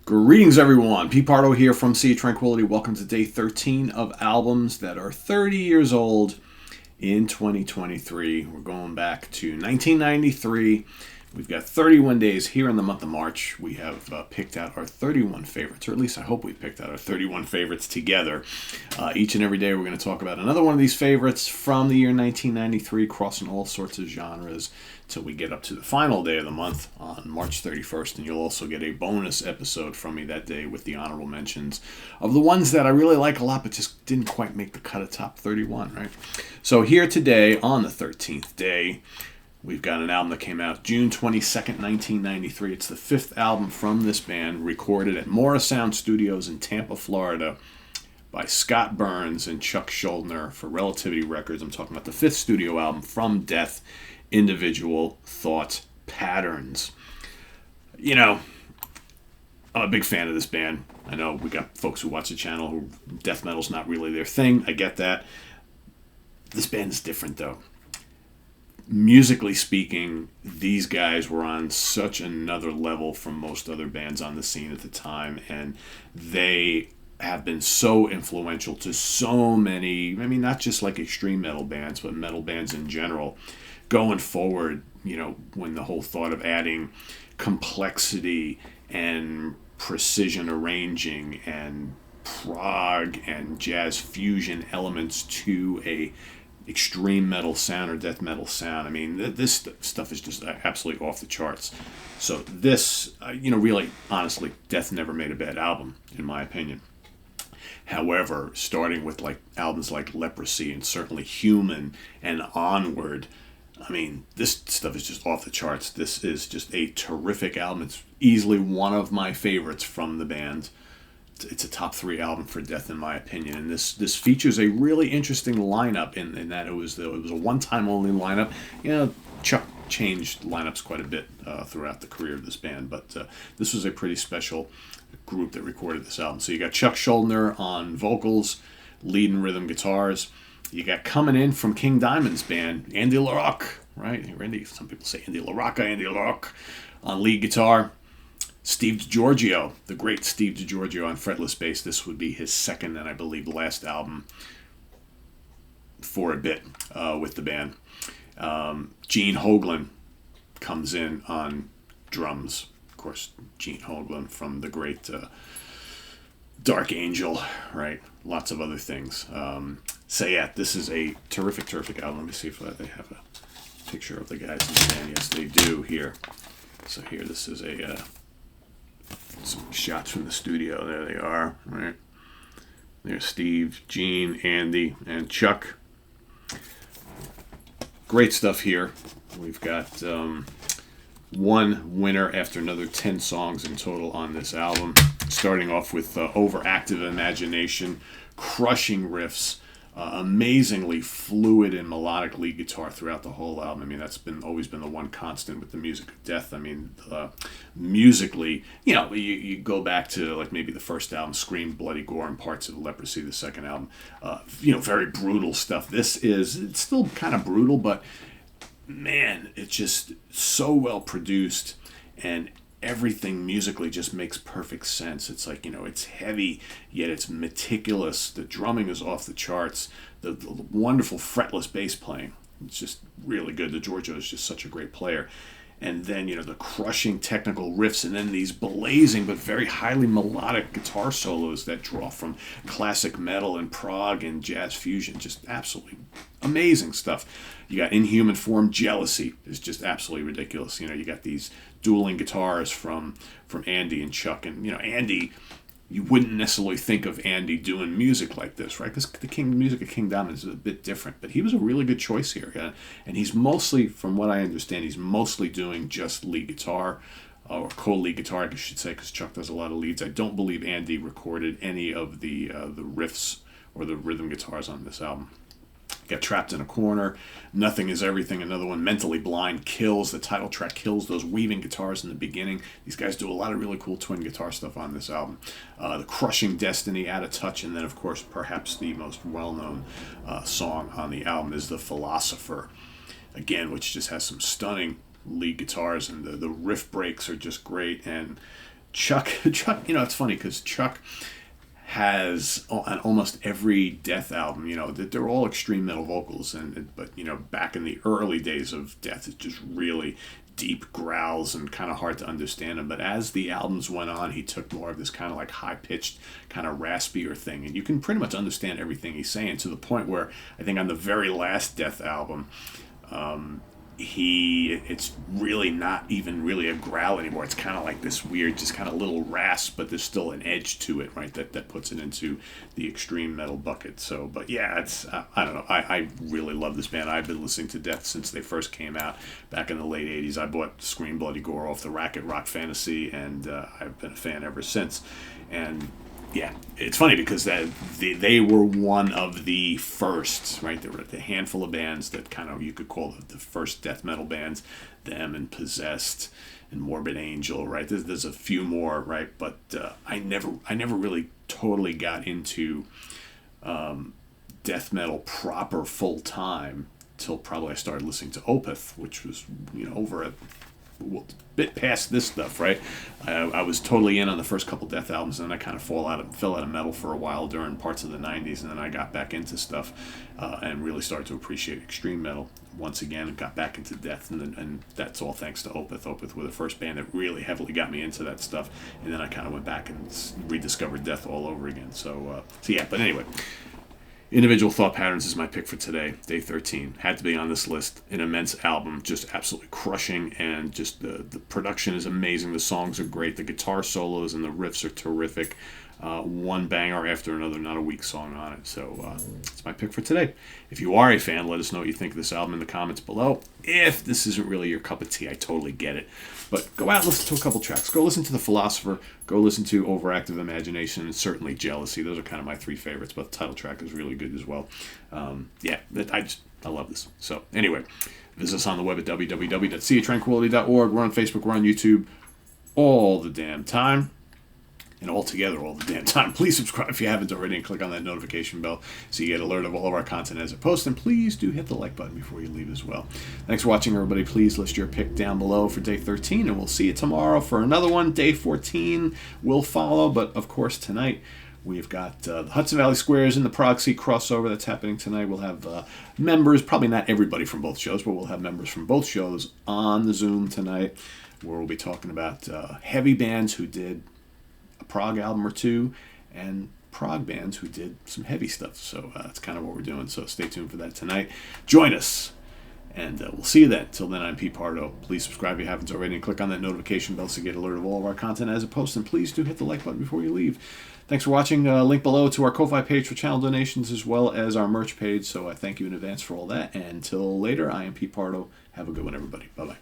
Greetings, everyone. Pete Pardo here from Sea of Tranquility. Welcome to day 13 of albums that are 30 years old in 2023. We're going back to 1993. We've got 31 days here in the month of March. We have picked out our 31 favorites, or at least I hope we picked out our 31 favorites together. Each and every day we're going to talk about another one of these favorites from the year 1993, crossing all sorts of genres till we get up to the final day of the month on March 31st. And you'll also get a bonus episode from me that day with the honorable mentions of the ones that I really like a lot but just didn't quite make the cut of top 31, right? So here today on the 13th day, we've got an album that came out June 22nd, 1993. It's the fifth album from this band, recorded at Morrisound Studios in Tampa, Florida, by Scott Burns and Chuck Schuldiner for Relativity Records. I'm talking about the fifth studio album from Death, Individual Thought Patterns. You know, I'm a big fan of this band. I know we got folks who watch the channel who death metal's not really their thing. I get that. This band is different, though. Musically speaking, these guys were on such another level from most other bands on the scene at the time, and they have been so influential to so many, I mean, not just like extreme metal bands, but metal bands in general. Going forward, you know, when the whole thought of adding complexity and precision arranging and prog and jazz fusion elements to a extreme metal sound or death metal sound. I mean, this stuff is just absolutely off the charts. So this, really, honestly, Death never made a bad album, in my opinion. However, starting with like albums like Leprosy and certainly Human and Onward, I mean, this stuff is just off the charts. This is just a terrific album. It's easily one of my favorites from the band. It's a top 3 album for Death, in my opinion, and this features a really interesting lineup in that it was a one-time only lineup. You know, Chuck changed lineups quite a bit throughout the career of this band, but this was a pretty special group that recorded this album. So you got Chuck Schuldiner on vocals, lead and rhythm guitars. You got coming in from King Diamond's band, Andy LaRocque, right? Some people say Andy LaRocque on lead guitar. Steve DiGiorgio, the great Steve DiGiorgio on fretless bass. This would be his second and I believe last album for a bit with the band. Gene Hoglan comes in on drums. Of course, Gene Hoglan from the great Dark Angel, right? Lots of other things. So yeah, this is a terrific album. Let me see if they have a picture of the guys in the band. Yes, they do here. So here, this is some shots from the studio. There they are, right? There's Steve, Gene, Andy, and Chuck. Great stuff here. We've got one winner after another 10 songs in total on this album. Starting off with Overactive Imagination, crushing riffs, amazingly fluid and melodic lead guitar throughout the whole album. I mean, that's always been the one constant with the music of Death. I mean, musically, you go back to like maybe the first album, Scream, Bloody Gore, and parts of Leprosy, the second album. Very brutal stuff. It's still kind of brutal, but man, it's just so well produced, and everything musically just makes perfect sense. It's like, it's heavy, yet it's meticulous. The drumming is off the charts. The wonderful fretless bass playing, it's just really good. DiGiorgio is just such a great player. And then, the crushing technical riffs, and then these blazing but very highly melodic guitar solos that draw from classic metal and prog and jazz fusion. Just absolutely amazing stuff. You got Inhuman Form, Jealousy is just absolutely ridiculous. You got these dueling guitars from Andy and Chuck. And, Andy, you wouldn't necessarily think of Andy doing music like this, right? Because the music of King Diamond is a bit different. But he was a really good choice here. And he's mostly, from what I understand, he's mostly doing just lead guitar, or co-lead guitar, I should say, because Chuck does a lot of leads. I don't believe Andy recorded any of the riffs or the rhythm guitars on this album. Get Trapped in a Corner, Nothing is Everything, another one. Mentally Blind, Kills, the title track, Kills, those weaving guitars in the beginning. These guys do a lot of really cool twin guitar stuff on this album. The Crushing Destiny, Out of Touch, and then, of course, perhaps the most well-known song on the album is The Philosopher, again, which just has some stunning lead guitars, and the riff breaks are just great, and Chuck, it's funny because Chuck has on almost every Death album, they're all extreme metal vocals, but back in the early days of Death, it's just really deep growls and kind of hard to understand him. But as the albums went on, he took more of this kind of like high pitched, kind of raspier thing, and you can pretty much understand everything he's saying to the point where I think on the very last Death album, it's really not even really a growl anymore. It's kind of like this weird, just kind of little rasp, but there's still an edge to it, right? That puts it into the extreme metal bucket. So, but yeah, it's I don't know. I really love this band. I've been listening to Death since they first came out back in the late '80s. I bought Scream Bloody Gore off the rack at Rock Fantasy, and I've been a fan ever since. And yeah, it's funny because they were one of the first, right? There were a handful of bands that kind of you could call the first death metal bands, them and Possessed and Morbid Angel, right? There's a few more, right? But I never really totally got into death metal proper full time till probably I started listening to Opeth, which was over a bit past this stuff, right? I was totally in on the first couple Death albums, and then I kind of fell out of metal for a while during parts of the '90s, and then I got back into stuff and really started to appreciate extreme metal once again, and got back into Death, and that's all thanks to Opeth. Opeth were the first band that really heavily got me into that stuff, and then I kind of went back and rediscovered Death all over again. So yeah, but anyway. Individual Thought Patterns is my pick for today, day 13. Had to be on this list. An immense album, just absolutely crushing, and just the production is amazing. The songs are great. The guitar solos and the riffs are terrific. One banger after another, not a weak song on it. So it's my pick for today. If you are a fan, let us know what you think of this album in the comments below. If this isn't really your cup of tea, I totally get it. But go out and listen to a couple tracks. Go listen to The Philosopher. Go listen to Overactive Imagination, and certainly Jealousy. Those are kind of my three favorites, but the title track is really good as well. I love this. So anyway, visit us on the web at www.seatranquility.org. We're on Facebook. We're on YouTube all the damn time. And all together all the damn time. Please subscribe if you haven't already and click on that notification bell so you get alert of all of our content as it posts. And please do hit the like button before you leave as well. Thanks for watching, everybody. Please list your pick down below for day 13, and we'll see you tomorrow for another one. Day 14 will follow, but of course tonight we've got the Hudson Valley Squares and the Proxy crossover that's happening tonight. We'll have members, probably not everybody from both shows, but we'll have members from both shows on the Zoom tonight, where we'll be talking about heavy bands who did a prog album or two, and prog bands who did some heavy stuff. So that's kind of what we're doing. So stay tuned for that tonight. Join us, and we'll see you then. Till then, I'm Pete Pardo. Please subscribe if you haven't already, and click on that notification bell so you get alert of all of our content as it posts. And please do hit the like button before you leave. Thanks for watching. Link below to our Ko-Fi page for channel donations, as well as our merch page. So I thank you in advance for all that. And until later, I am Pete Pardo. Have a good one, everybody. Bye-bye.